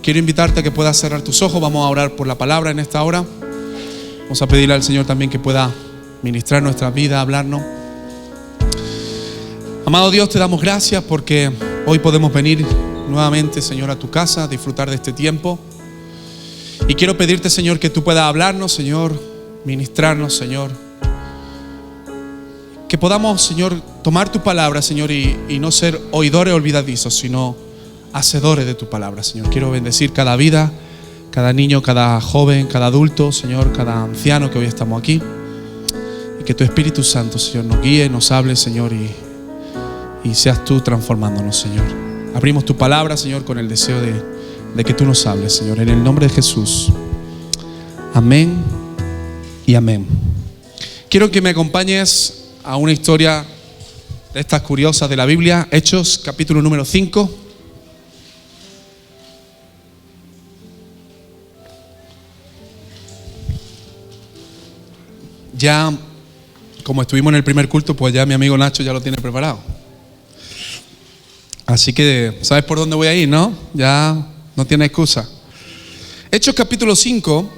quiero invitarte a que puedas cerrar tus ojos. Vamos a orar por la palabra en esta hora. Vamos a pedirle al Señor también que pueda ministrar nuestra vida, hablarnos. Amado Dios, te damos gracias porque hoy podemos venir nuevamente, Señor, a tu casa, a disfrutar de este tiempo. Y quiero pedirte, Señor, que tú puedas hablarnos, Señor, ministrarnos, Señor. Que podamos, Señor, tomar tu palabra, Señor, y no ser oidores olvidadizos, sino hacedores de tu palabra, Señor. Quiero bendecir cada vida, cada niño, cada joven, cada adulto, Señor, cada anciano que hoy estamos aquí. Y que tu Espíritu Santo, Señor, nos guíe, nos hable, Señor, y seas tú transformándonos, Señor. Abrimos tu palabra, Señor, con el deseo de que tú nos hables, Señor, en el nombre de Jesús. Amén y amén. Quiero que me acompañes a una historia de estas curiosas de la Biblia, Hechos, capítulo número 5. Ya, como estuvimos en el primer culto, pues ya mi amigo Nacho ya lo tiene preparado. Así que, ¿sabes por dónde voy a ir, no? Ya no tiene excusa. Hechos capítulo 5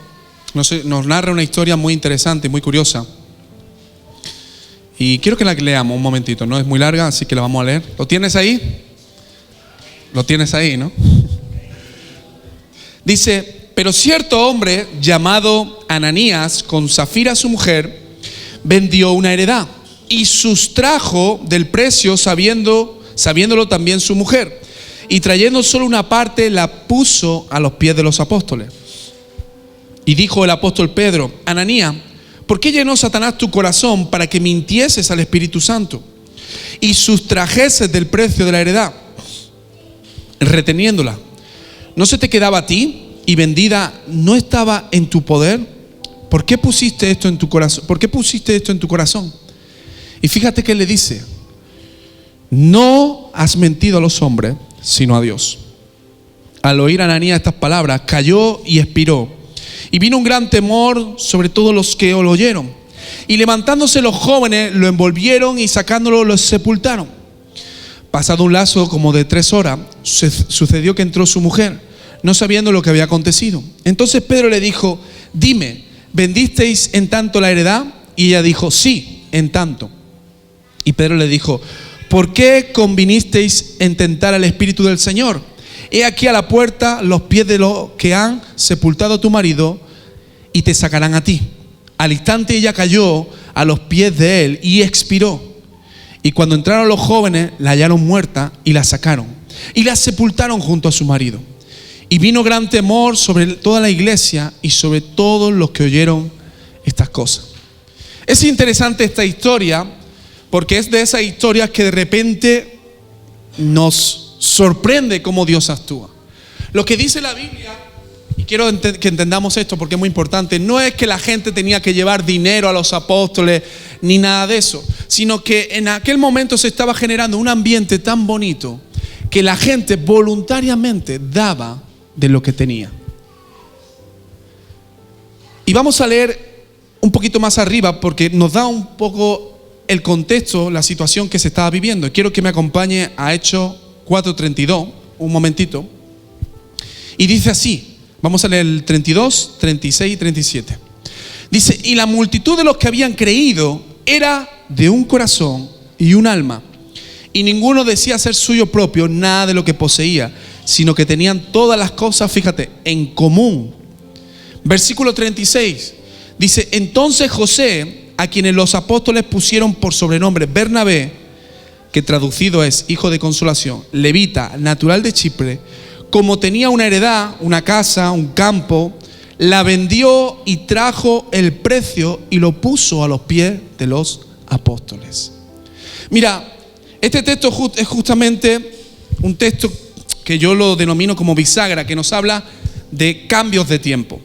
nos narra una historia muy interesante y muy curiosa. Y quiero que la leamos un momentito, no es muy larga, así que la vamos a leer. ¿Lo tienes ahí? Lo tienes ahí, ¿no? Dice: pero cierto hombre llamado Ananías, con Safira su mujer, vendió una heredad y sustrajo del precio sabiéndolo también su mujer, y trayendo solo una parte la puso a los pies de los apóstoles. Y dijo el apóstol Pedro: Ananías, ¿por qué llenó Satanás tu corazón para que mintieses al Espíritu Santo y sustrajeses del precio de la heredad, reteniéndola? ¿No se te quedaba a ti y vendida no estaba en tu poder? ¿Por qué pusiste esto en tu corazón? ¿Por qué pusiste esto en tu corazón? Y fíjate que él le dice: no has mentido a los hombres, sino a Dios. Al oír a Ananías estas palabras, cayó y expiró. Y vino un gran temor sobre todos los que lo oyeron. Y levantándose los jóvenes, lo envolvieron y sacándolo, lo sepultaron. Pasado un lapso como de 3 horas, sucedió que entró su mujer, no sabiendo lo que había acontecido. Entonces Pedro le dijo: dime, ¿vendisteis en tanto la heredad? Y ella dijo: sí, en tanto. Y Pedro le dijo: ¿por qué convinisteis en tentar al Espíritu del Señor? He aquí a la puerta los pies de los que han sepultado a tu marido, y te sacarán a ti. Al instante ella cayó a los pies de él y expiró. Y cuando entraron los jóvenes, la hallaron muerta y la sacaron y la sepultaron junto a su marido. Y vino gran temor sobre toda la iglesia y sobre todos los que oyeron estas cosas. Es interesante esta historia porque es de esas historias que de repente nos sorprende cómo Dios actúa. Lo que dice la Biblia, y quiero que entendamos esto porque es muy importante, no es que la gente tenía que llevar dinero a los apóstoles ni nada de eso, sino que en aquel momento se estaba generando un ambiente tan bonito que la gente voluntariamente daba de lo que tenía. Y vamos a leer un poquito más arriba porque nos da un poco el contexto, la situación que se estaba viviendo. Quiero que me acompañe a Hechos 4:32, un momentito. Y dice así, vamos a leer el 32, 36 y 37. Dice: y la multitud de los que habían creído era de un corazón y un alma, y ninguno decía ser suyo propio nada de lo que poseía, sino que tenían todas las cosas, fíjate, en común. Versículo 36 dice: entonces José, a quienes los apóstoles pusieron por sobrenombre Bernabé, que traducido es hijo de consolación, levita, natural de Chipre, como tenía una heredad, una casa, un campo, la vendió y trajo el precio y lo puso a los pies de los apóstoles. Mira, este texto es justamente un texto que yo lo denomino como bisagra, que nos habla de cambios de tiempo.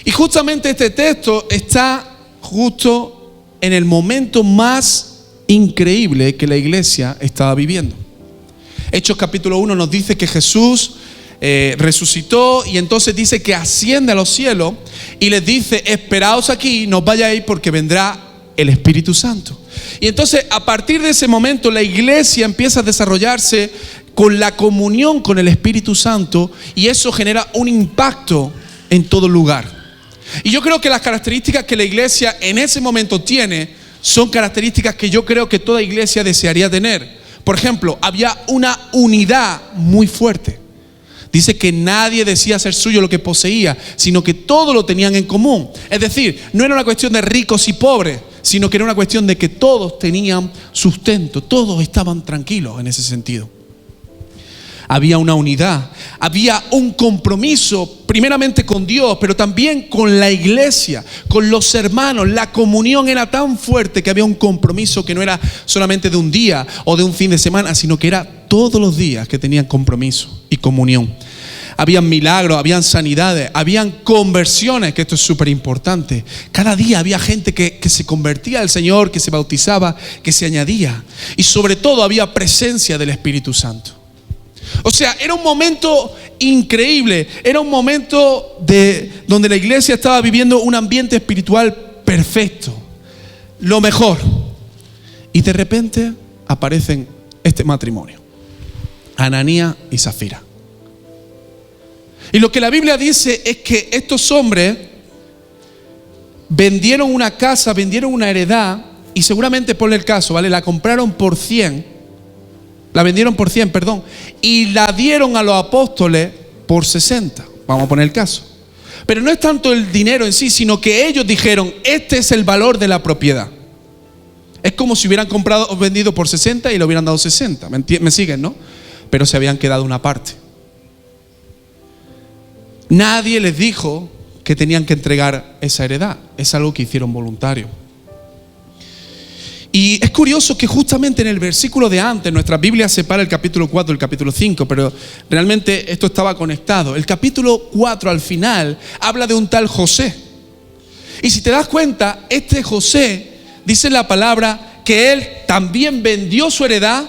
Y justamente este texto está justo en el momento más increíble que la iglesia estaba viviendo. Hechos capítulo 1 nos dice que Jesús resucitó, y entonces dice que asciende a los cielos y les dice: esperaos aquí, no os vayáis porque vendrá el Espíritu Santo. Y entonces a partir de ese momento la iglesia empieza a desarrollarse con la comunión con el Espíritu Santo, y eso genera un impacto en todo lugar. Y yo creo que las características que la iglesia en ese momento tiene son características que yo creo que toda iglesia desearía tener. Por ejemplo, había una unidad muy fuerte. Dice que nadie decía ser suyo lo que poseía, sino que todo lo tenían en común. Es decir, no era una cuestión de ricos y pobres, sino que era una cuestión de que todos tenían sustento, todos estaban tranquilos en ese sentido. Había una unidad, había un compromiso primeramente con Dios, pero también con la iglesia, con los hermanos. La comunión era tan fuerte que había un compromiso que no era solamente de un día o de un fin de semana, sino que era todos los días que tenían compromiso y comunión. Habían milagros, habían sanidades, habían conversiones, que esto es súper importante. Cada día había gente que se convertía al Señor, que se bautizaba, que se añadía. Y sobre todo había presencia del Espíritu Santo. O sea, era un momento increíble, era un momento donde la iglesia estaba viviendo un ambiente espiritual perfecto, lo mejor. Y de repente aparecen este matrimonio, Ananías y Zafira. Y lo que la Biblia dice es que estos hombres vendieron una casa, vendieron una heredad, y seguramente, ponle el caso, ¿vale? La compraron por 100. La vendieron por 100, perdón, y la dieron a los apóstoles por 60. Vamos a poner el caso. Pero no es tanto el dinero en sí, sino que ellos dijeron, este es el valor de la propiedad. Es como si hubieran comprado o vendido por 60 y le hubieran dado 60. ¿Me siguen, no? Pero se habían quedado una parte. Nadie les dijo que tenían que entregar esa heredad. Es algo que hicieron voluntario. Y es curioso que justamente en el versículo de antes, nuestra Biblia separa el capítulo 4 del capítulo 5, pero realmente esto estaba conectado. El capítulo 4 al final habla de un tal José. Y si te das cuenta, este José, dice la palabra, que él también vendió su heredad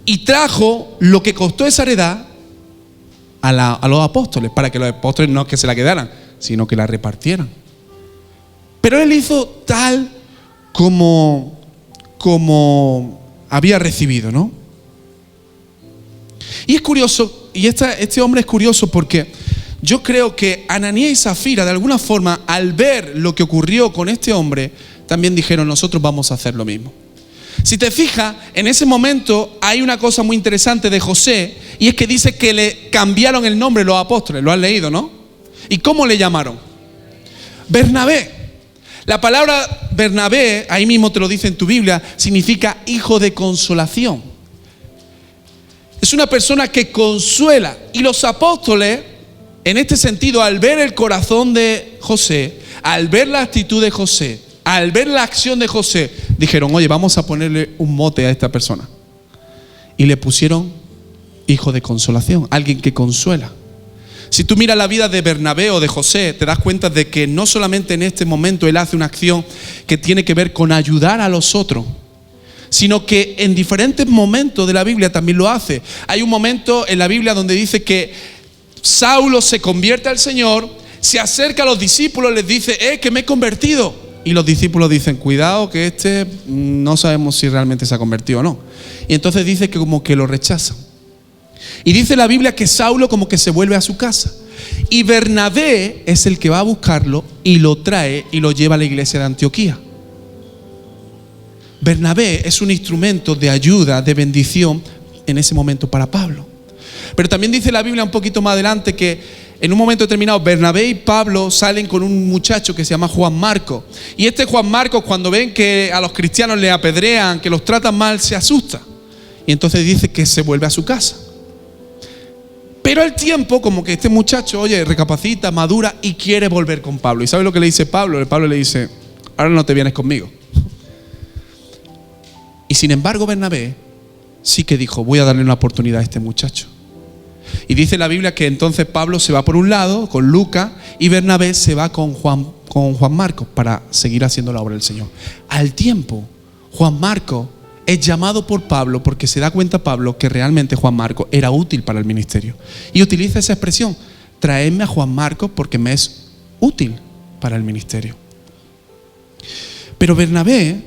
y trajo lo que costó esa heredad a los apóstoles, para que los apóstoles no que se la quedaran, sino que la repartieran. Pero él hizo tal como había recibido, ¿no? Y es curioso, y este hombre es curioso porque yo creo que Ananías y Zafira, de alguna forma, al ver lo que ocurrió con este hombre, también dijeron, nosotros vamos a hacer lo mismo. Si te fijas, en ese momento hay una cosa muy interesante de José, y es que dice que le cambiaron el nombre los apóstoles. Lo has leído, ¿no? ¿Y cómo le llamaron? Bernabé. La palabra Bernabé, ahí mismo te lo dice en tu Biblia, significa hijo de consolación. Es una persona que consuela. Y los apóstoles, en este sentido, al ver el corazón de José, al ver la actitud de José, al ver la acción de José, dijeron, oye, vamos a ponerle un mote a esta persona. Y le pusieron hijo de consolación, alguien que consuela. Si tú miras la vida de Bernabé o de José, te das cuenta de que no solamente en este momento él hace una acción que tiene que ver con ayudar a los otros, sino que en diferentes momentos de la Biblia también lo hace. Hay un momento en la Biblia donde dice que Saulo se convierte al Señor, se acerca a los discípulos, les dice, que me he convertido. Y los discípulos dicen, cuidado que no sabemos si realmente se ha convertido o no. Y entonces dice que como que lo rechazan. Y dice la Biblia que Saulo como que se vuelve a su casa. Y Bernabé es el que va a buscarlo y lo trae y lo lleva a la iglesia de Antioquía. Bernabé es un instrumento de ayuda, de bendición en ese momento para Pablo. Pero también dice la Biblia un poquito más adelante que en un momento determinado Bernabé y Pablo salen con un muchacho que se llama Juan Marcos. Y este Juan Marcos, cuando ven que a los cristianos les apedrean, que los tratan mal, se asusta. Y entonces dice que se vuelve a su casa. Pero al tiempo, como que este muchacho, oye, recapacita, madura y quiere volver con Pablo. ¿Y sabes lo que le dice Pablo? Pablo le dice, ahora no te vienes conmigo. Y sin embargo Bernabé sí que dijo, voy a darle una oportunidad a este muchacho. Y dice la Biblia que entonces Pablo se va por un lado con Lucas y Bernabé se va con Juan Marcos para seguir haciendo la obra del Señor. Al tiempo, Juan Marcos es llamado por Pablo porque se da cuenta Pablo que realmente Juan Marcos era útil para el ministerio. Y utiliza esa expresión, traedme a Juan Marcos porque me es útil para el ministerio. Pero Bernabé,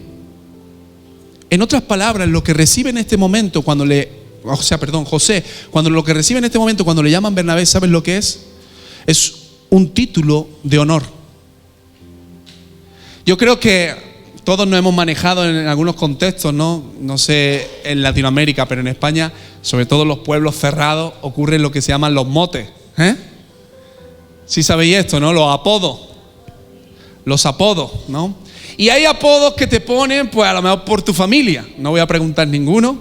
en otras palabras, lo que recibe en este momento cuando le José, cuando lo que recibe en este momento, cuando le llaman Bernabé, ¿sabes lo que es? Es un título de honor. Yo creo que todos nos hemos manejado en algunos contextos, ¿no? No sé, en Latinoamérica, pero en España, sobre todo en los pueblos cerrados, ocurren lo que se llaman los motes. Sí sabéis esto, ¿no? Los apodos, ¿no? Y hay apodos que te ponen, pues a lo mejor por tu familia. No voy a preguntar ninguno,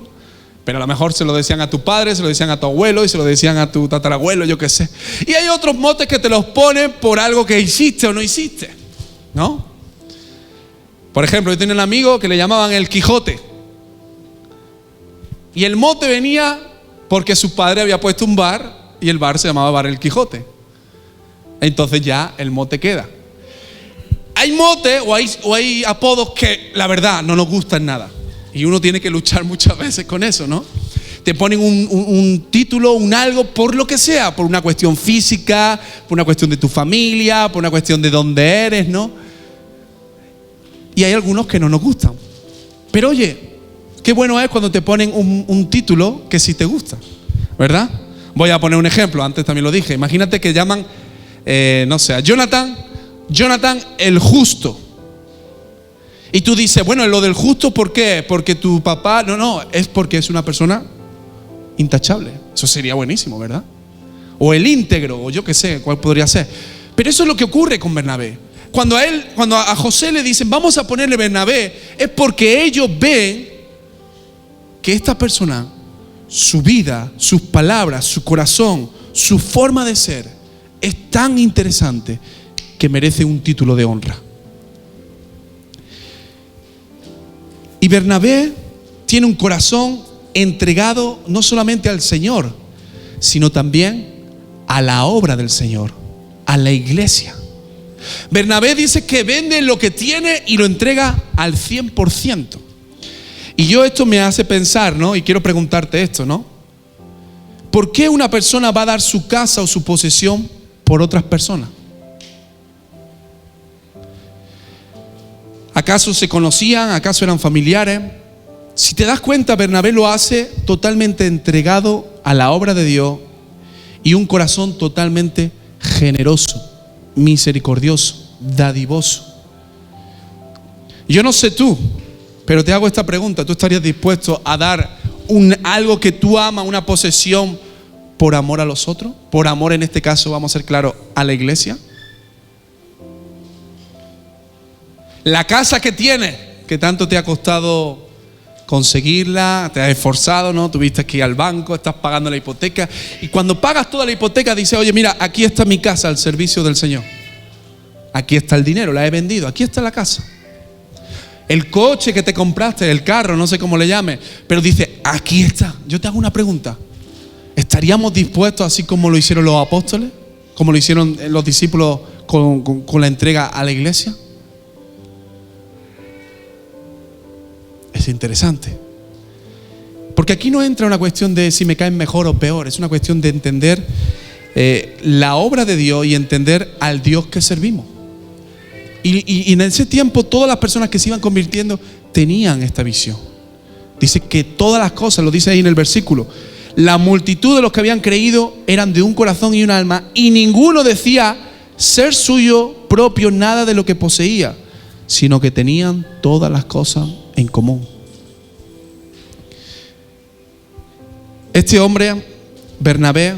pero a lo mejor se lo decían a tu padre, se lo decían a tu abuelo y se lo decían a tu tatarabuelo, yo qué sé. Y hay otros motes que te los ponen por algo que hiciste o no hiciste, ¿no? Por ejemplo, yo tenía un amigo que le llamaban el Quijote. Y el mote venía porque su padre había puesto un bar y el bar se llamaba Bar El Quijote. Entonces ya el mote queda. Hay motes o hay apodos que la verdad no nos gustan nada. Y uno tiene que luchar muchas veces con eso, ¿no? Te ponen un título, un algo, por lo que sea. Por una cuestión física, por una cuestión de tu familia, por una cuestión de dónde eres, ¿no? Y hay algunos que no nos gustan. Pero oye, qué bueno es cuando te ponen un título que sí te gusta, ¿verdad? Voy a poner un ejemplo, antes también lo dije. Imagínate que llaman, no sé, a Jonathan el justo. Y tú dices, bueno, lo del justo, ¿por qué? Porque tu papá, no, es porque es una persona intachable. Eso sería buenísimo, ¿verdad? O el íntegro, o yo qué sé, cuál podría ser. Pero eso es lo que ocurre con Bernabé. Cuando a José le dicen, vamos a ponerle Bernabé, es porque ellos ven que esta persona, su vida, sus palabras, su corazón, su forma de ser, es tan interesante que merece un título de honra. Y Bernabé tiene un corazón entregado no solamente al Señor, sino también a la obra del Señor, a la iglesia. Bernabé dice que vende lo que tiene y lo entrega al 100%. Y esto me hace pensar, ¿no? Y quiero preguntarte esto, ¿no? ¿Por qué una persona va a dar su casa o su posesión por otras personas? ¿Acaso se conocían? ¿Acaso eran familiares? Si te das cuenta, Bernabé lo hace totalmente entregado a la obra de Dios y un corazón totalmente generoso, misericordioso, dadivoso. Yo no sé tú, pero te hago esta pregunta. ¿Tú estarías dispuesto a dar algo que tú amas, una posesión, por amor a los otros? Por amor, en este caso, vamos a ser claros, a la iglesia. La casa que tienes, que tanto te ha costado conseguirla, te has esforzado, ¿no? Tuviste que ir al banco, estás pagando la hipoteca. Y cuando pagas toda la hipoteca, dices, oye, mira, aquí está mi casa al servicio del Señor. Aquí está el dinero, la he vendido, aquí está la casa. El coche que te compraste, el carro, no sé cómo le llames, pero dice, aquí está. Yo te hago una pregunta. ¿Estaríamos dispuestos, así como lo hicieron los apóstoles, como lo hicieron los discípulos con la entrega a la iglesia? Es interesante. Porque aquí no entra una cuestión de si me caen mejor o peor. Es una cuestión de entender la obra de Dios y entender al Dios que servimos. Y en ese tiempo todas las personas que se iban convirtiendo tenían esta visión. Dice que todas las cosas, lo dice ahí en el versículo, la multitud de los que habían creído eran de un corazón y un alma, y ninguno decía ser suyo propio nada de lo que poseía, sino que tenían todas las cosas en común. Este hombre, Bernabé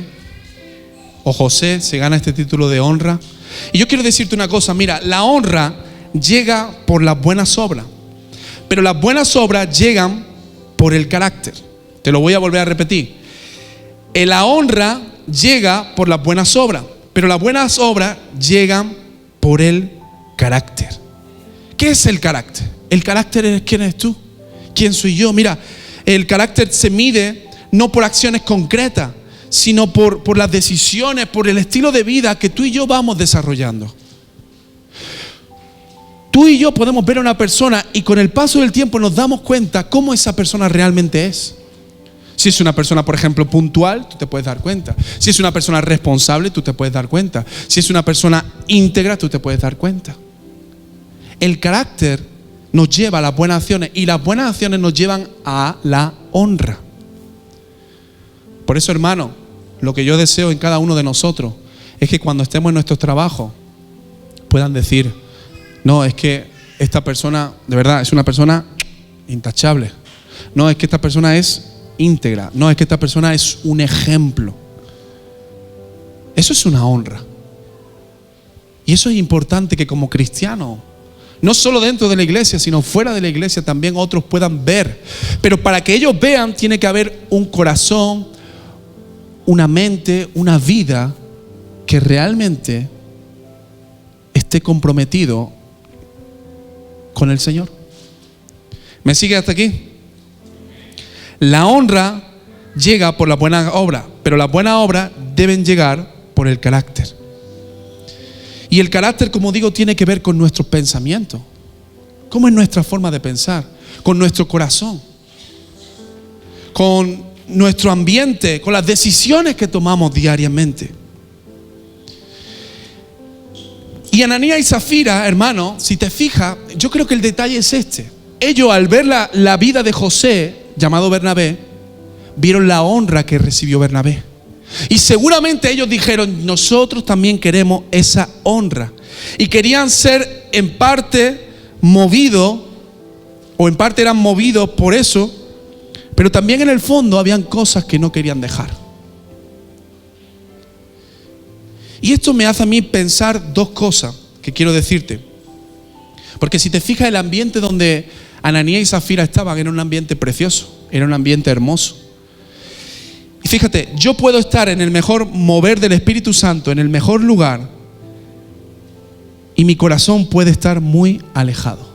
o José, se gana este título de honra. Y yo quiero decirte una cosa, mira, la honra llega por las buenas obras, pero las buenas obras llegan por el carácter. Te lo voy a volver a repetir. La honra llega por las buenas obras, pero las buenas obras llegan por el carácter. ¿Qué es el carácter? El carácter es quién eres tú, quién soy yo. Mira, el carácter se mide no por acciones concretas, sino por las decisiones, por el estilo de vida que tú y yo vamos desarrollando. Tú y yo podemos ver a una persona y con el paso del tiempo nos damos cuenta cómo esa persona realmente es. Si es una persona, por ejemplo, puntual, tú te puedes dar cuenta. Si es una persona responsable, tú te puedes dar cuenta. Si es una persona íntegra, tú te puedes dar cuenta. El carácter nos lleva a las buenas acciones y las buenas acciones nos llevan a la honra. Por eso, hermano, lo que yo deseo en cada uno de nosotros es que cuando estemos en nuestros trabajos puedan decir: no, es que esta persona, de verdad, es una persona intachable. No, es que esta persona es íntegra. No, es que esta persona es un ejemplo. Eso es una honra. Y eso es importante, que como cristianos, no solo dentro de la iglesia, sino fuera de la iglesia, también otros puedan ver. Pero para que ellos vean, tiene que haber un corazón, una mente, una vida que realmente esté comprometido con el Señor. ¿Me sigue hasta aquí? La honra llega por la buena obra, pero las buenas obras deben llegar por el carácter. Y el carácter, como digo, tiene que ver con nuestros pensamientos. ¿Cómo es nuestra forma de pensar? Con nuestro corazón, con nuestro ambiente, con las decisiones que tomamos diariamente. Y Ananías y Zafira, hermano, si te fijas, yo creo que el detalle es este. Ellos, al ver la vida de José, llamado Bernabé, vieron la honra que recibió Bernabé. Y seguramente ellos dijeron: nosotros también queremos esa honra. Y querían ser en parte movidos, o en parte eran movidos por eso, pero también en el fondo habían cosas que no querían dejar. Y esto me hace a mí pensar dos cosas que quiero decirte. Porque si te fijas, el ambiente donde Ananías y Zafira estaban era un ambiente precioso, era un ambiente hermoso. Y fíjate, yo puedo estar en el mejor mover del Espíritu Santo, en el mejor lugar, y mi corazón puede estar muy alejado.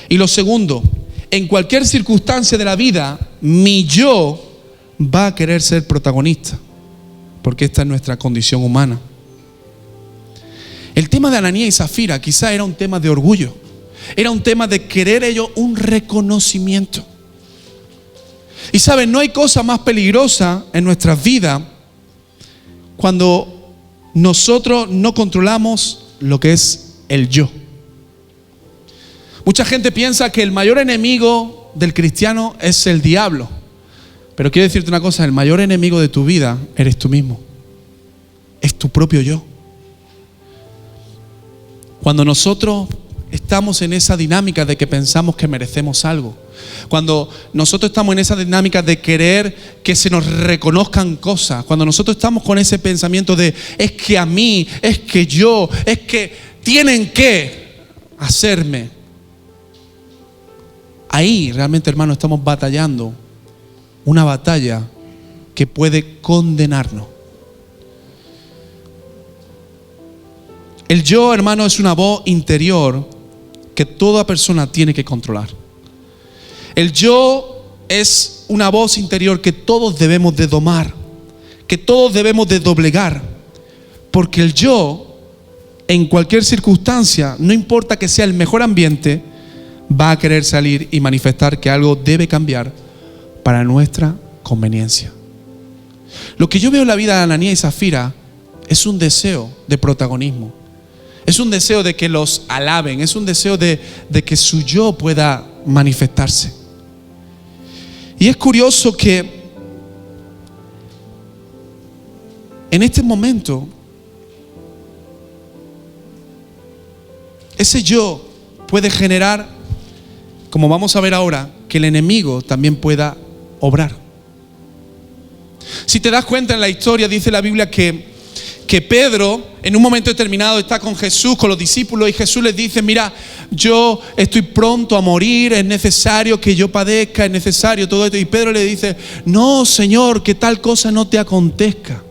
Y lo segundo, en cualquier circunstancia de la vida, mi yo va a querer ser protagonista, porque esta es nuestra condición humana. El tema de Ananías y Zafira quizá era un tema de orgullo, era un tema de querer ellos un reconocimiento. Y saben, no hay cosa más peligrosa en nuestras vidas cuando nosotros no controlamos lo que es el yo. Mucha gente piensa que el mayor enemigo del cristiano es el diablo. Pero quiero decirte una cosa: el mayor enemigo de tu vida eres tú mismo. Es tu propio yo. Cuando nosotros estamos en esa dinámica de que pensamos que merecemos algo, cuando nosotros estamos en esa dinámica de querer que se nos reconozcan cosas, cuando nosotros estamos con ese pensamiento de es que a mí, es que yo, es que tienen que hacerme, ahí realmente, hermano, estamos batallando una batalla que puede condenarnos. El yo, hermano, es una voz interior que toda persona tiene que controlar. El yo es una voz interior que todos debemos de domar, que todos debemos de doblegar, porque el yo, en cualquier circunstancia, no importa que sea el mejor ambiente, va a querer salir y manifestar que algo debe cambiar para nuestra conveniencia. Lo que yo veo en la vida de Ananías y Zafira es un deseo de protagonismo. Es un deseo de que los alaben, es un deseo de que su yo pueda manifestarse. Y es curioso que en este momento ese yo puede generar, como vamos a ver ahora, que el enemigo también pueda obrar. Si te das cuenta, en la historia dice la Biblia que Pedro en un momento determinado está con Jesús, con los discípulos, y Jesús les dice: mira, yo estoy pronto a morir, es necesario que yo padezca, es necesario todo esto. Y Pedro le dice: no, Señor, que tal cosa no te acontezca.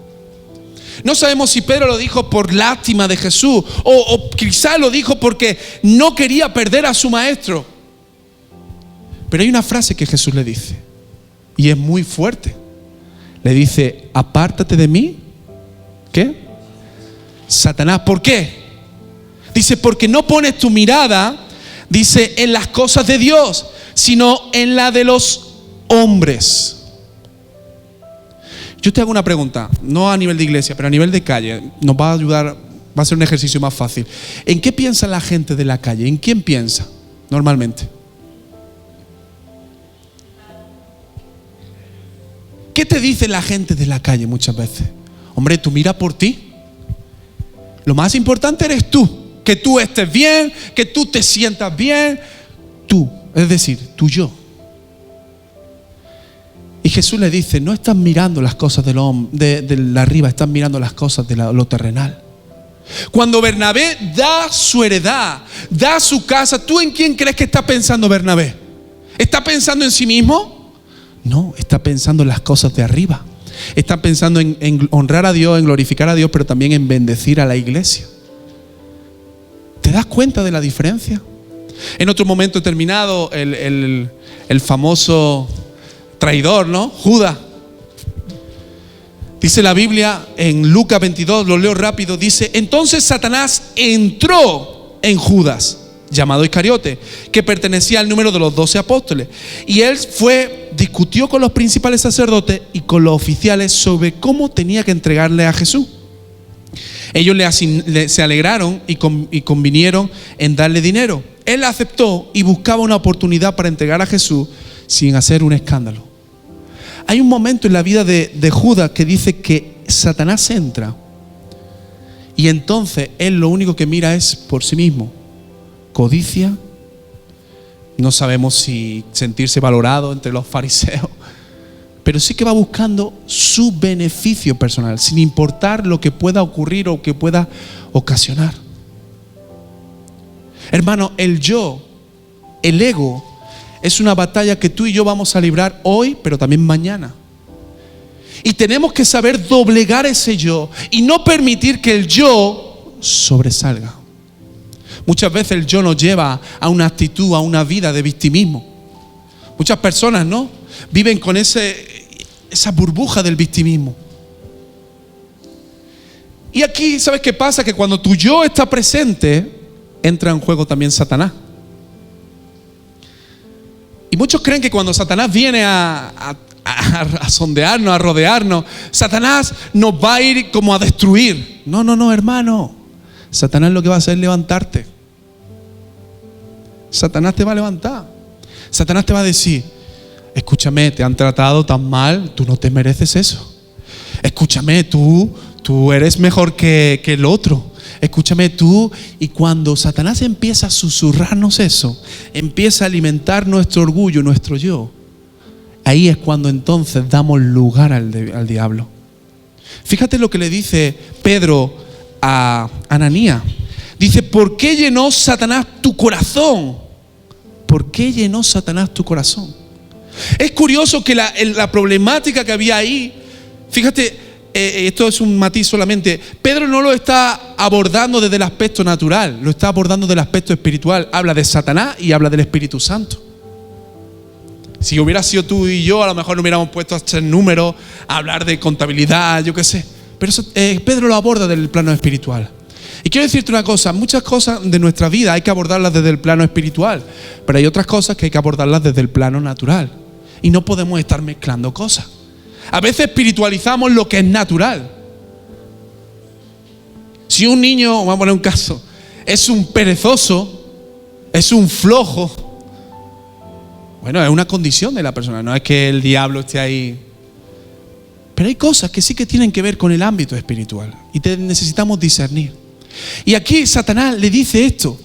No sabemos si Pedro lo dijo por lástima de Jesús, o quizá lo dijo porque no quería perder a su maestro. Pero hay una frase que Jesús le dice, y es muy fuerte. Le dice: apártate de mí, ¿qué? Satanás. ¿Por qué? Dice: porque no pones tu mirada, dice, en las cosas de Dios, sino en la de los hombres. Yo te hago una pregunta, no a nivel de iglesia, pero a nivel de calle. Nos va a ayudar, va a ser un ejercicio más fácil. ¿En qué piensa la gente de la calle? ¿En quién piensa normalmente? ¿Qué te dice la gente de la calle muchas veces? Hombre, tú mira por ti. Lo más importante eres tú. Que tú estés bien, que tú te sientas bien. Tú, es decir, tu yo. Y Jesús le dice, no estás mirando las cosas de arriba, estás mirando las cosas de lo terrenal. Cuando Bernabé da su heredad, da su casa, ¿tú en quién crees que está pensando Bernabé? ¿Está pensando en sí mismo? No, está pensando en las cosas de arriba. Está pensando en honrar a Dios, en glorificar a Dios, pero también en bendecir a la iglesia. ¿Te das cuenta de la diferencia? En otro momento determinado, el famoso traidor, ¿no? Judas. Dice la Biblia en Lucas 22, lo leo rápido, dice: entonces Satanás entró en Judas, llamado Iscariote, que pertenecía al número de los 12 apóstoles. Y él discutió con los principales sacerdotes y con los oficiales sobre cómo tenía que entregarle a Jesús. Ellos se alegraron y convinieron en darle dinero. Él aceptó y buscaba una oportunidad para entregar a Jesús sin hacer un escándalo. Hay un momento en la vida de Judas que dice que Satanás entra y entonces él lo único que mira es por sí mismo. Codicia, no sabemos si sentirse valorado entre los fariseos, pero sí que va buscando su beneficio personal, sin importar lo que pueda ocurrir o que pueda ocasionar. Hermano, el yo, el ego, es una batalla que tú y yo vamos a librar hoy, pero también mañana. Y tenemos que saber doblegar ese yo y no permitir que el yo sobresalga. Muchas veces el yo nos lleva a una actitud, a una vida de victimismo. Muchas personas, ¿no?, viven con esa burbuja del victimismo. Y aquí, ¿sabes qué pasa? Que cuando tu yo está presente, entra en juego también Satanás. Y muchos creen que cuando Satanás viene a sondearnos, a rodearnos, Satanás nos va a ir como a destruir. No, hermano. Satanás lo que va a hacer es levantarte. Satanás te va a levantar. Satanás te va a decir: escúchame, te han tratado tan mal, tú no te mereces eso. Escúchame, tú eres mejor que el otro. Escúchame tú. Y cuando Satanás empieza a susurrarnos eso, empieza a alimentar nuestro orgullo, nuestro yo, ahí es cuando entonces damos lugar al diablo. Fíjate lo que le dice Pedro a Ananías. Dice: ¿por qué llenó Satanás tu corazón? ¿Por qué llenó Satanás tu corazón? Es curioso que la problemática que había ahí, fíjate, esto es un matiz solamente. Pedro no lo está abordando desde el aspecto natural, lo está abordando del aspecto espiritual. Habla de Satanás y habla del Espíritu Santo. Si hubiera sido tú y yo, a lo mejor no hubiéramos puesto a hacer números, a hablar de contabilidad, yo qué sé. Pero Pedro lo aborda del plano espiritual. Y quiero decirte una cosa: muchas cosas de nuestra vida hay que abordarlas desde el plano espiritual, pero hay otras cosas que hay que abordarlas desde el plano natural. Y no podemos estar mezclando cosas. A veces espiritualizamos lo que es natural. Si un niño, vamos a poner un caso, es un perezoso, es un flojo, bueno, es una condición de la persona, no es que el diablo esté ahí. Pero hay cosas que sí que tienen que ver con el ámbito espiritual y necesitamos discernir. Y aquí Satanás le dice esto: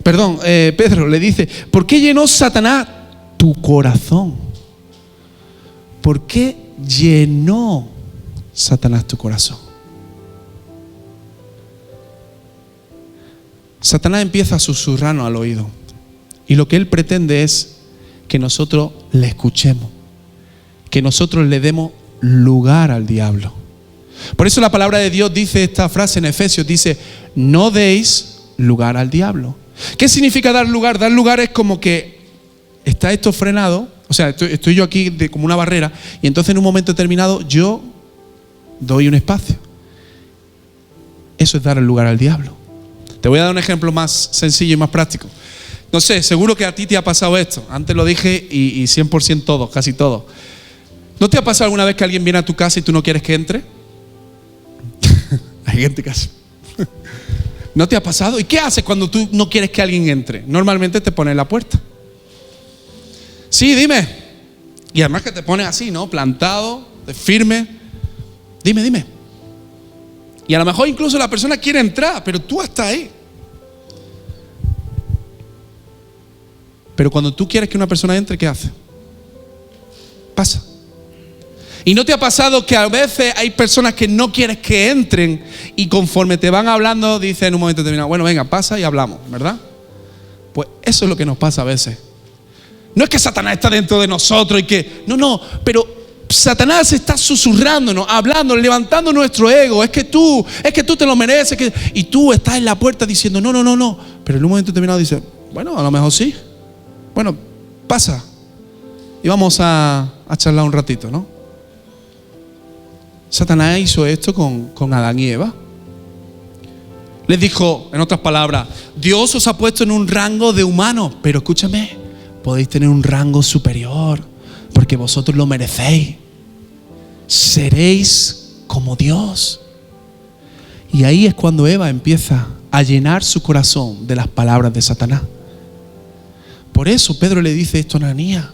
Pedro le dice: ¿por qué llenó Satanás tu corazón? ¿Por qué llenó Satanás tu corazón? Satanás empieza a susurrarnos al oído. Y lo que él pretende es que nosotros le escuchemos, que nosotros le demos lugar al diablo. Por eso la palabra de Dios dice esta frase en Efesios, dice: no deis lugar al diablo. ¿Qué significa dar lugar? Dar lugar es como que está esto frenado, o sea, estoy yo aquí como una barrera, y entonces en un momento determinado yo doy un espacio. Eso es dar el lugar al diablo. Te voy a dar un ejemplo más sencillo y más práctico. No sé, seguro que a ti te ha pasado esto. Antes lo dije y 100% todos, casi todos. ¿No te ha pasado alguna vez que alguien viene a tu casa y tú no quieres que entre? Hay gente que hace. ¿No te ha pasado? ¿Y qué haces cuando tú no quieres que alguien entre? Normalmente te pones en la puerta. Sí, dime. Y además que te pones así, ¿no? Plantado, firme. Dime. Y a lo mejor incluso la persona quiere entrar, pero tú estás ahí. Pero cuando tú quieres que una persona entre, ¿qué hace? Pasa. ¿Y no te ha pasado que a veces hay personas que no quieres que entren y conforme te van hablando dicen en un momento determinado, bueno, venga, pasa y hablamos, ¿verdad? Pues eso es lo que nos pasa a veces. No es que Satanás está dentro de nosotros y que... No, pero Satanás está susurrándonos, hablando, levantando nuestro ego. Es que tú te lo mereces. Y tú estás en la puerta diciendo, no. Pero en un momento determinado dice, bueno, a lo mejor sí. Bueno, pasa. Y vamos a charlar un ratito, ¿no? Satanás hizo esto con Adán y Eva. Les dijo, en otras palabras, Dios os ha puesto en un rango de humanos, pero escúchame, podéis tener un rango superior, porque vosotros lo merecéis. Seréis como Dios. Y ahí es cuando Eva empieza a llenar su corazón de las palabras de Satanás. Por eso Pedro le dice esto a Ananías.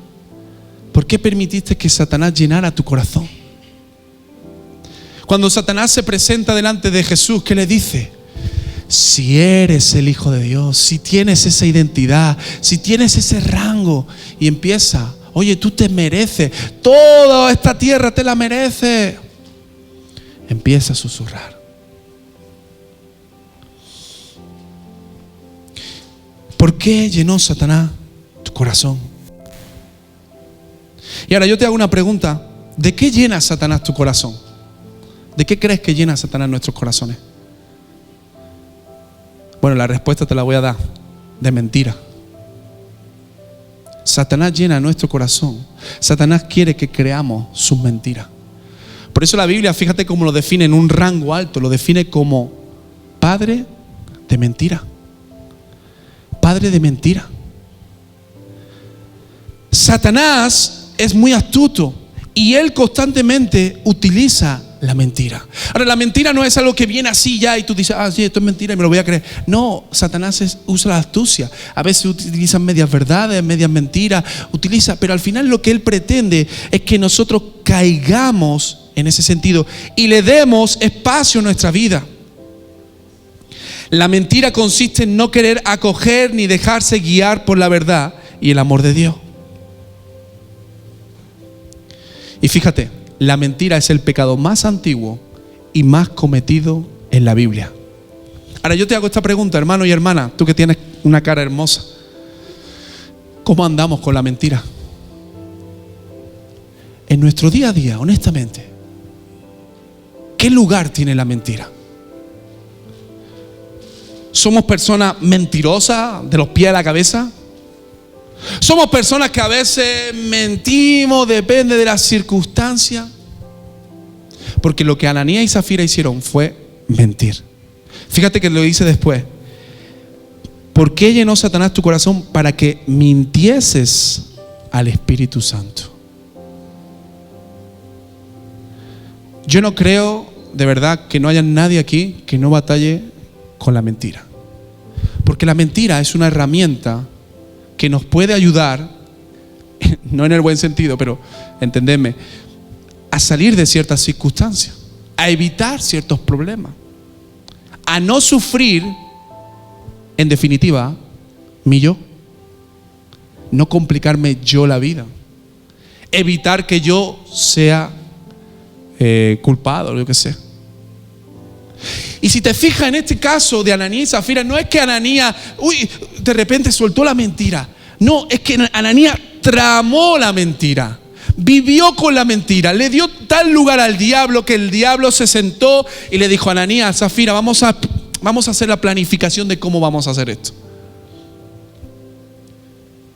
¿Por qué permitiste que Satanás llenara tu corazón? Cuando Satanás se presenta delante de Jesús, ¿qué le dice? Si eres el Hijo de Dios, si tienes esa identidad, si tienes ese rango, y empieza, oye, tú te mereces, toda esta tierra te la merece. Empieza a susurrar. ¿Por qué llenó Satanás tu corazón? Y ahora yo te hago una pregunta. ¿De qué llena Satanás tu corazón? ¿De qué crees que llena Satanás nuestros corazones? Bueno, la respuesta te la voy a dar. De mentira. Satanás llena nuestro corazón. Satanás quiere que creamos sus mentiras. Por eso la Biblia, fíjate cómo lo define en un rango alto. Lo define como padre de mentira. Padre de mentira. Satanás es muy astuto y él constantemente utiliza la mentira. Ahora, la mentira no es algo que viene así ya y tú dices, sí, esto es mentira y me lo voy a creer. No, Satanás usa la astucia. A veces utiliza medias verdades, medias mentiras, pero al final lo que él pretende es que nosotros caigamos en ese sentido y le demos espacio en nuestra vida. La mentira consiste en no querer acoger ni dejarse guiar por la verdad y el amor de Dios. Y fíjate, la mentira es el pecado más antiguo y más cometido en la Biblia. Ahora yo te hago esta pregunta, hermano y hermana, tú que tienes una cara hermosa. ¿Cómo andamos con la mentira? En nuestro día a día, honestamente, ¿qué lugar tiene la mentira? ¿Somos personas mentirosas de los pies a la cabeza? Somos personas que a veces mentimos, depende de las circunstancias. Porque lo que Ananías y Zafira hicieron fue mentir. Fíjate que lo dice después. ¿Por qué llenó Satanás tu corazón? Para que mintieses al Espíritu Santo. Yo no creo, de verdad, que no haya nadie aquí que no batalle con la mentira. Porque la mentira es una herramienta que nos puede ayudar, no en el buen sentido, pero entendedme, a salir de ciertas circunstancias, a evitar ciertos problemas, a no sufrir, en definitiva, mi yo, no complicarme yo la vida, evitar que yo sea culpado, lo que sea. Y si te fijas en este caso de Ananías y Zafira, no es que Ananías, de repente soltó la mentira. No, es que Ananías tramó la mentira. Vivió con la mentira. Le dio tal lugar al diablo que el diablo se sentó y le dijo a Ananías, Zafira, vamos a hacer la planificación de cómo vamos a hacer esto.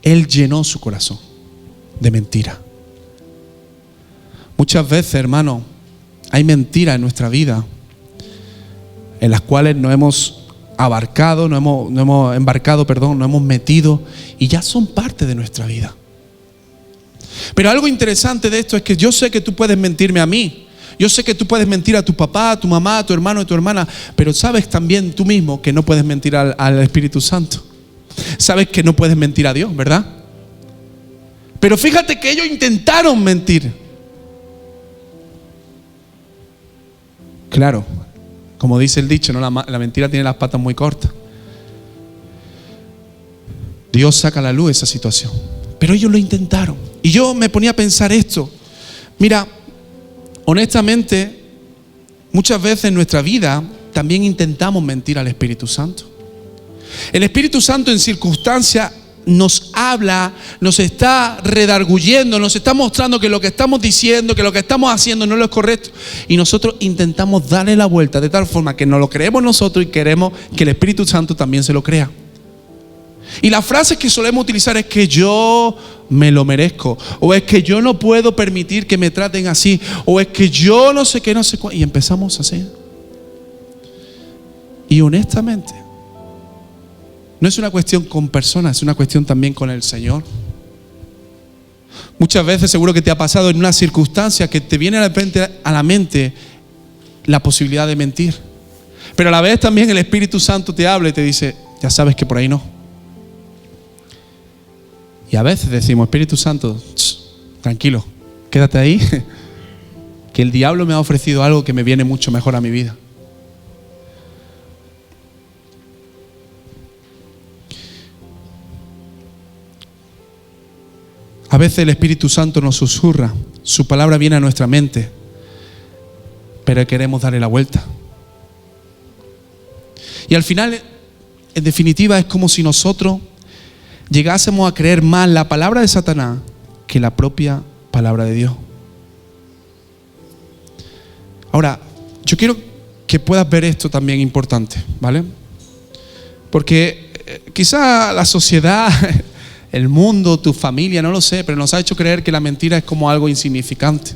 Él llenó su corazón de mentira. Muchas veces, hermano, hay mentiras en nuestra vida en las cuales nos hemos embarcado, nos hemos metido y ya son parte de nuestra vida. Pero algo interesante de esto es que yo sé que tú puedes mentirme a mí, yo sé que tú puedes mentir a tu papá, a tu mamá, a tu hermano, a tu hermana, pero sabes también tú mismo que no puedes mentir al Espíritu Santo. Sabes que no puedes mentir a Dios, ¿verdad? Pero fíjate que ellos intentaron mentir. Claro, como dice el dicho, ¿no? La mentira tiene las patas muy cortas. Dios saca a la luz esa situación. Pero ellos lo intentaron. Y yo me ponía a pensar esto. Mira, honestamente, muchas veces en nuestra vida también intentamos mentir al Espíritu Santo. El Espíritu Santo en circunstancias nos habla, nos está redarguyendo, nos está mostrando que lo que estamos diciendo, que lo que estamos haciendo no es lo correcto. Y nosotros intentamos darle la vuelta de tal forma que no lo creemos nosotros y queremos que el Espíritu Santo también se lo crea. Y las frases que solemos utilizar es que yo me lo merezco, o es que yo no puedo permitir que me traten así, o es que yo no sé qué, no sé cuál. Y empezamos así. Y honestamente, no es una cuestión con personas, es una cuestión también con el Señor. Muchas veces seguro que te ha pasado en una circunstancia que te viene a la mente la posibilidad de mentir. Pero a la vez también el Espíritu Santo te habla y te dice, ya sabes que por ahí no. Y a veces decimos, Espíritu Santo, tranquilo, quédate ahí, que el diablo me ha ofrecido algo que me viene mucho mejor a mi vida. A veces el Espíritu Santo nos susurra, su palabra viene a nuestra mente, pero queremos darle la vuelta. Y al final, en definitiva, es como si nosotros llegásemos a creer más la palabra de Satanás que la propia palabra de Dios. Ahora, yo quiero que puedas ver esto también importante, ¿vale? Porque quizá la sociedad, el mundo, tu familia, no lo sé, pero nos ha hecho creer que la mentira es como algo insignificante.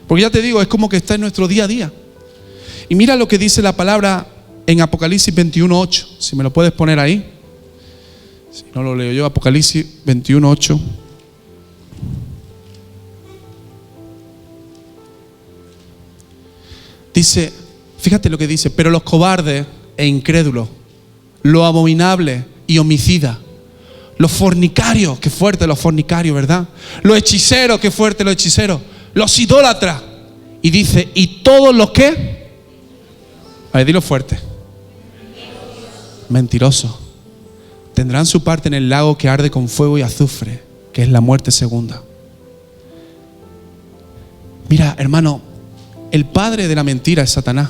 Porque ya te digo, es como que está en nuestro día a día. Y mira lo que dice la palabra en Apocalipsis 21:8, si me lo puedes poner ahí. Si no lo leo yo, Apocalipsis 21:8. Dice, fíjate lo que dice, pero los cobardes e incrédulos, los abominables y homicidas, los fornicarios, qué fuerte los fornicarios, ¿verdad? Los hechiceros, qué fuerte los hechiceros, los idólatras. Y dice, ¿y todos los qué? A ver, dilo fuerte. Mentirosos. Tendrán su parte en el lago que arde con fuego y azufre, que es la muerte segunda. Mira, hermano, el padre de la mentira es Satanás,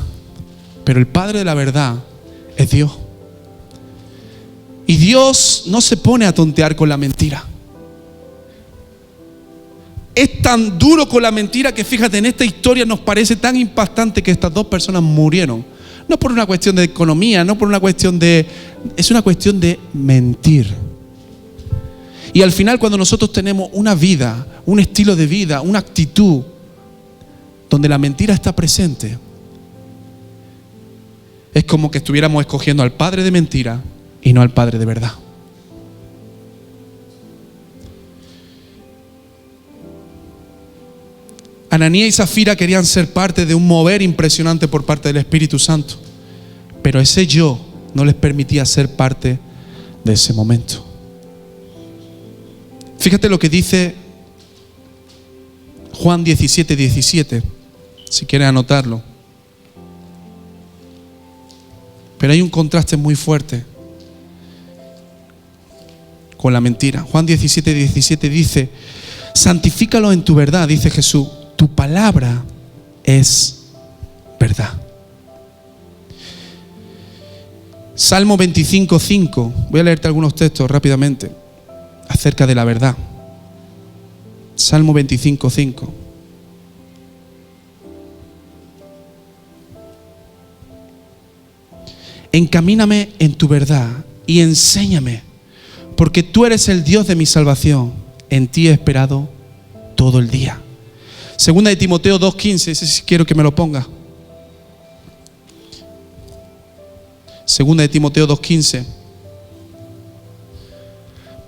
pero el padre de la verdad es Dios. Y Dios no se pone a tontear con la mentira. Es tan duro con la mentira que fíjate, en esta historia nos parece tan impactante que estas dos personas murieron. No por una cuestión de economía, no por una cuestión de... Es una cuestión de mentir. Y al final, cuando nosotros tenemos una vida, un estilo de vida, una actitud donde la mentira está presente, es como que estuviéramos escogiendo al padre de mentira y no al padre de verdad. Ananías y Zafira querían ser parte de un mover impresionante por parte del Espíritu Santo, pero ese yo no les permitía ser parte de ese momento. Fíjate lo que dice Juan 17:17, si quieres anotarlo. Pero hay un contraste muy fuerte con la mentira. Juan 17:17 dice, santifícalo en tu verdad, dice Jesús, tu palabra es verdad. Salmo 25:5, voy a leerte algunos textos rápidamente acerca de la verdad. Salmo 25:5. Encamíname en tu verdad y enséñame, porque tú eres el Dios de mi salvación. En ti he esperado todo el día. Segunda de Timoteo 2:15, ese sí quiero que me lo ponga. Segunda de Timoteo 2:15.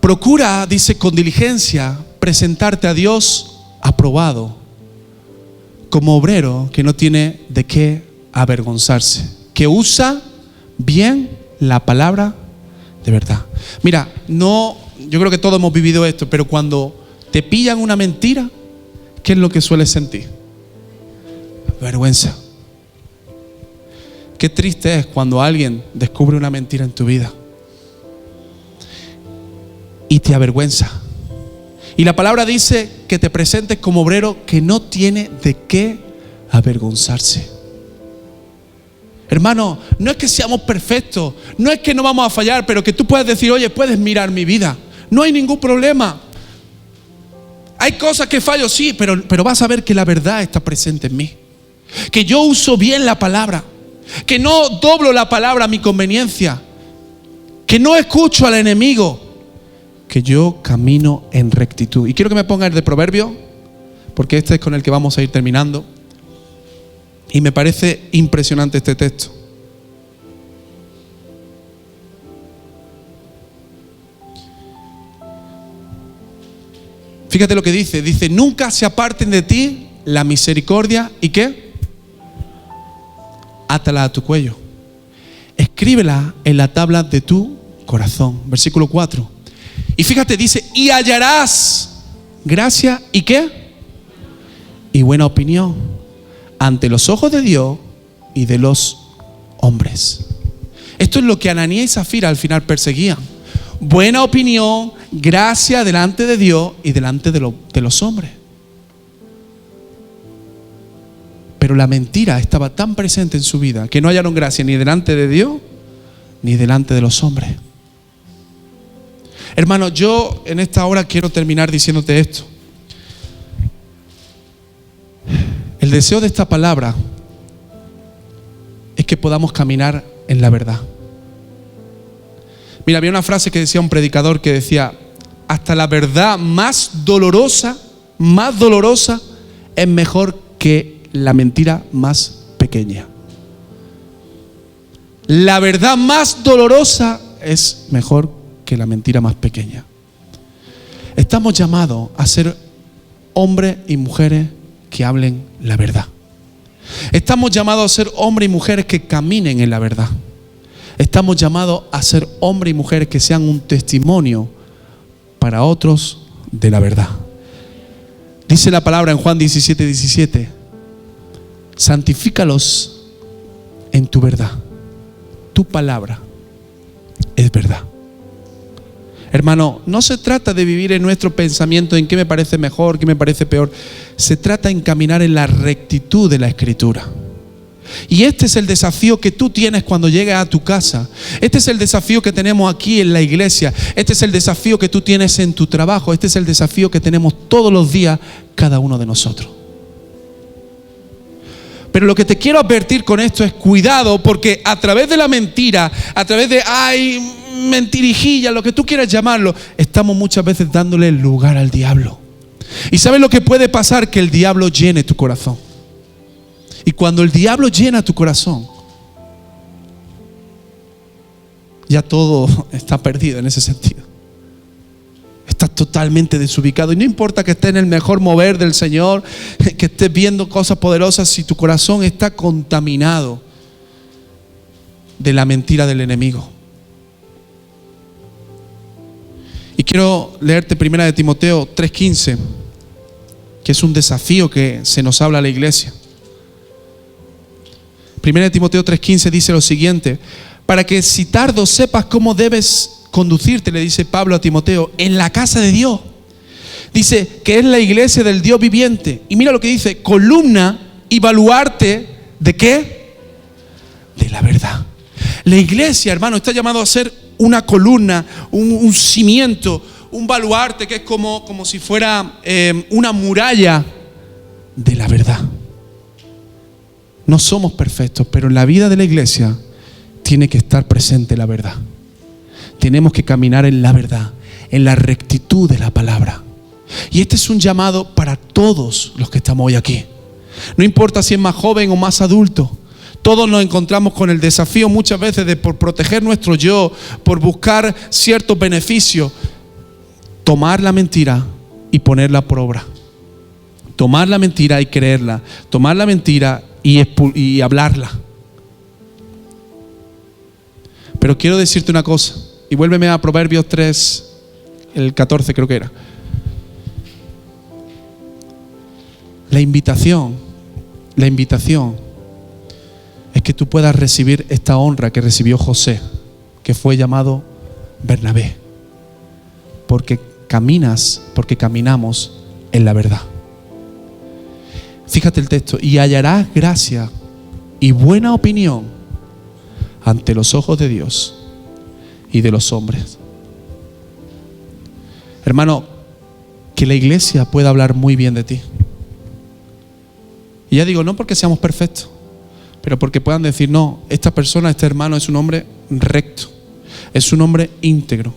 Procura, dice, con diligencia presentarte a Dios aprobado, como obrero que no tiene de qué avergonzarse, que usa bien la palabra de verdad. Mira, no, yo creo que todos hemos vivido esto, pero cuando te pillan una mentira, ¿qué es lo que sueles sentir? Vergüenza. Qué triste es cuando alguien descubre una mentira en tu vida y te avergüenza. Y la palabra dice que te presentes como obrero que no tiene de qué avergonzarse. Hermano, no es que seamos perfectos, no es que no vamos a fallar, pero que tú puedas decir, oye, puedes mirar mi vida, no hay ningún problema. Hay cosas que fallo, sí, pero vas a ver que la verdad está presente en mí. Que yo uso bien la palabra, que no doblo la palabra a mi conveniencia, que no escucho al enemigo, que yo camino en rectitud. Y quiero que me ponga el de Proverbio, porque este es con el que vamos a ir terminando. Y me parece impresionante este texto. Fíjate lo que dice. Dice, nunca se aparten de ti la misericordia. ¿Y qué? Átala a tu cuello. Escríbela en la tabla de tu corazón. Versículo 4. Y fíjate, dice, y hallarás gracia. ¿Y qué? Y buena opinión ante los ojos de Dios y de los hombres. Esto es lo que Ananías y Zafira al final perseguían. Buena opinión, gracia delante de Dios y delante de los hombres. Pero la mentira estaba tan presente en su vida que no hallaron gracia ni delante de Dios ni delante de los hombres. Hermano, yo en esta hora quiero terminar diciéndote esto. El deseo de esta palabra es que podamos caminar en la verdad. Mira, había una frase que decía un predicador que decía, hasta la verdad más dolorosa es mejor que la mentira más pequeña. La verdad más dolorosa es mejor que la mentira más pequeña. Estamos llamados a ser hombres y mujeres que hablen la verdad. Estamos llamados a ser hombres y mujeres que caminen en la verdad. Estamos llamados a ser hombres y mujeres que sean un testimonio para otros de la verdad. Dice la palabra en Juan 17:17, santifícalos en tu verdad. Tu palabra es verdad. Hermano, no se trata de vivir en nuestro pensamiento en qué me parece mejor, qué me parece peor. Se trata en caminar en la rectitud de la Escritura. Y este es el desafío que tú tienes cuando llegas a tu casa. Este es el desafío que tenemos aquí en la iglesia. Este es el desafío que tú tienes en tu trabajo. Este es el desafío que tenemos todos los días cada uno de nosotros. Pero lo que te quiero advertir con esto es cuidado, porque a través de la mentira, a través de mentirijilla, lo que tú quieras llamarlo, estamos muchas veces dándole lugar al diablo. ¿Y sabes lo que puede pasar? Que el diablo llene tu corazón. Y cuando el diablo llena tu corazón, ya todo está perdido en ese sentido. Estás totalmente desubicado. Y no importa que estés en el mejor mover del Señor, que estés viendo cosas poderosas, si tu corazón está contaminado de la mentira del enemigo. Y quiero leerte 1 Timoteo 3:15, que es un desafío que se nos habla a la iglesia. 1 Timoteo 3:15 dice lo siguiente: para que si tardo sepas cómo debes conducirte, le dice Pablo a Timoteo, en la casa de Dios. Dice que es la iglesia del Dios viviente. Y mira lo que dice: columna y baluarte ¿de qué? De la verdad. La iglesia, hermano, está llamado a ser una columna, un cimiento, un baluarte, que es como si fuera una muralla de la verdad. No somos perfectos, pero en la vida de la iglesia tiene que estar presente la verdad. Tenemos que caminar en la verdad, en la rectitud de la palabra. Y este es un llamado para todos los que estamos hoy aquí. No importa si es más joven o más adulto. Todos nos encontramos con el desafío muchas veces de, por proteger nuestro yo, por buscar ciertos beneficios, tomar la mentira y ponerla por obra. Tomar la mentira y creerla. Tomar la mentira y hablarla. Pero quiero decirte una cosa, y vuélveme a Proverbios 3, el 14 creo que era. La invitación es que tú puedas recibir esta honra que recibió José, que fue llamado Bernabé, porque caminamos en la verdad. Fíjate el texto: y hallarás gracia y buena opinión ante los ojos de Dios y de los hombres. Hermano, que la iglesia pueda hablar muy bien de ti. Y ya digo, no porque seamos perfectos, pero porque puedan decir: no, esta persona, este hermano es un hombre recto, es un hombre íntegro,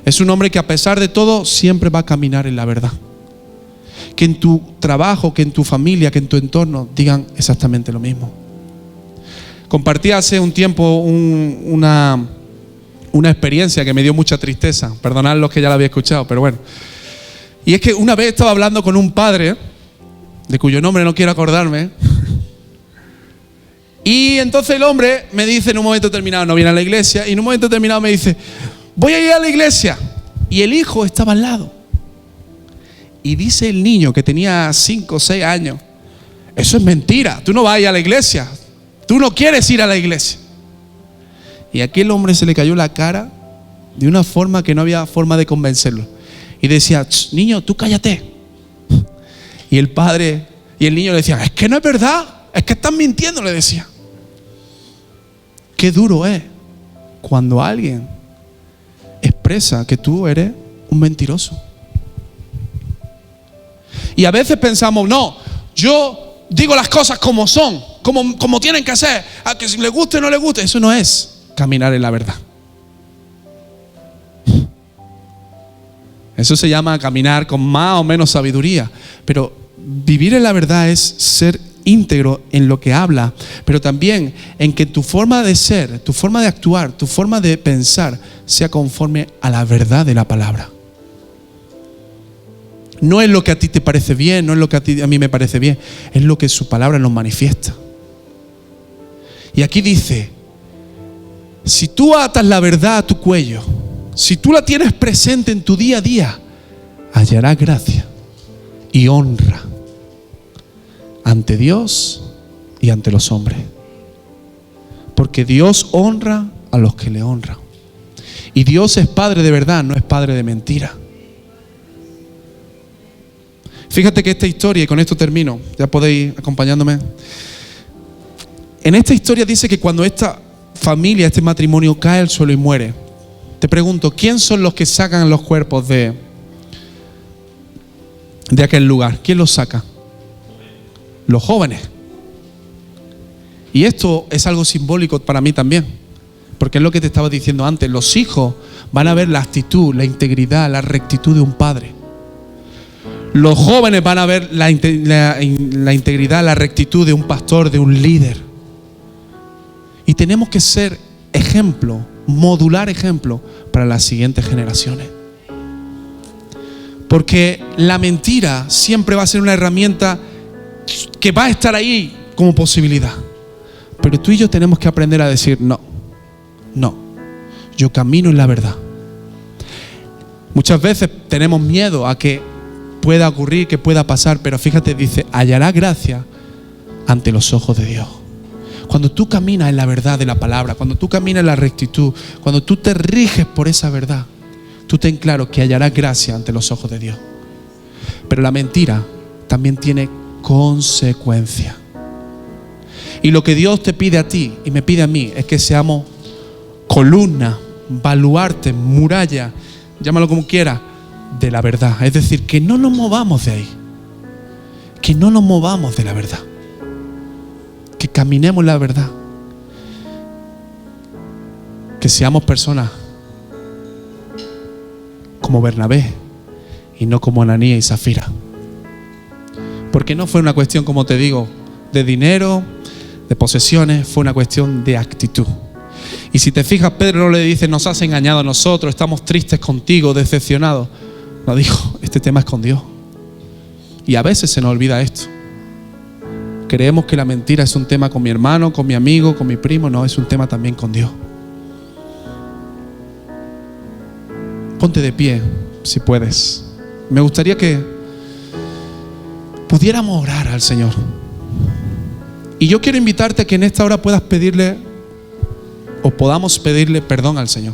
es un hombre que a pesar de todo siempre va a caminar en la verdad. Que en tu trabajo, que en tu familia, que en tu entorno digan exactamente lo mismo. Compartí hace un tiempo una experiencia que me dio mucha tristeza. Perdonad los que ya la había escuchado, pero bueno. Y es que una vez estaba hablando con un padre, de cuyo nombre no quiero acordarme, y entonces el hombre me dice en un momento determinado, no viene a la iglesia, y en un momento determinado me dice: voy a ir a la iglesia. Y el hijo estaba al lado. Y dice el niño, que tenía 5 o 6 años: eso es mentira, tú no vas a ir a la iglesia, tú no quieres ir a la iglesia. Y a aquel hombre se le cayó la cara de una forma que no había forma de convencerlo. Y decía: niño, tú cállate. Y el padre y el niño le decían: es que no es verdad, es que estás mintiendo, le decía. Qué duro es cuando alguien expresa que tú eres un mentiroso. Y a veces pensamos: no, yo digo las cosas como son, como tienen que ser, a que si le guste o no le guste. Eso no es caminar en la verdad. Eso se llama caminar con más o menos sabiduría. Pero vivir en la verdad es ser íntegro en lo que habla, pero también en que tu forma de ser, tu forma de actuar, tu forma de pensar sea conforme a la verdad de la palabra. No es lo que a ti te parece bien, no es lo que a mí me parece bien, es lo que su palabra nos manifiesta. Y aquí dice: si tú atas la verdad a tu cuello, si tú la tienes presente en tu día a día, hallarás gracia y honra ante Dios y ante los hombres. Porque Dios honra a los que le honran. Y Dios es Padre de verdad, no es Padre de mentira. Fíjate que esta historia, y con esto termino, ya podéis ir acompañándome. En esta historia dice que cuando esta familia, este matrimonio cae al suelo y muere, te pregunto: ¿quién son los que sacan los cuerpos de aquel lugar? ¿Quién los saca? Los jóvenes. Y esto es algo simbólico para mí también, porque es lo que te estaba diciendo antes. Los hijos van a ver la actitud, la integridad, la rectitud de un padre. Los jóvenes van a ver la integridad, la rectitud de un pastor, de un líder. Y tenemos que ser ejemplo, modular ejemplo para las siguientes generaciones. Porque la mentira siempre va a ser una herramienta que va a estar ahí como posibilidad. Pero tú y yo tenemos que aprender a decir: no, yo camino en la verdad. Muchas veces tenemos miedo a que pueda ocurrir, que pueda pasar, pero fíjate, dice: hallará gracia ante los ojos de Dios. Cuando tú caminas en la verdad de la palabra, cuando tú caminas en la rectitud, cuando tú te riges por esa verdad, tú ten claro que hallarás gracia ante los ojos de Dios. Pero la mentira también tiene consecuencias. Y lo que Dios te pide a ti y me pide a mí es que seamos columna, baluarte, muralla, llámalo como quieras, de la verdad. Es decir, que no nos movamos de ahí, que no nos movamos de la verdad, que caminemos en la verdad, que seamos personas como Bernabé y no como Ananías y Zafira. Porque no fue una cuestión, como te digo, de dinero, de posesiones, fue una cuestión de actitud. Y si te fijas, Pedro no le dice: nos has engañado a nosotros, estamos tristes contigo, decepcionados. No, dijo: este tema es con Dios. Y a veces se nos olvida esto. Creemos que la mentira es un tema con mi hermano, con mi amigo, con mi primo. No, es un tema también con Dios. Ponte de pie, si puedes. Me gustaría que pudiéramos orar al Señor. Y yo quiero invitarte a que en esta hora puedas pedirle, o podamos pedirle perdón al Señor.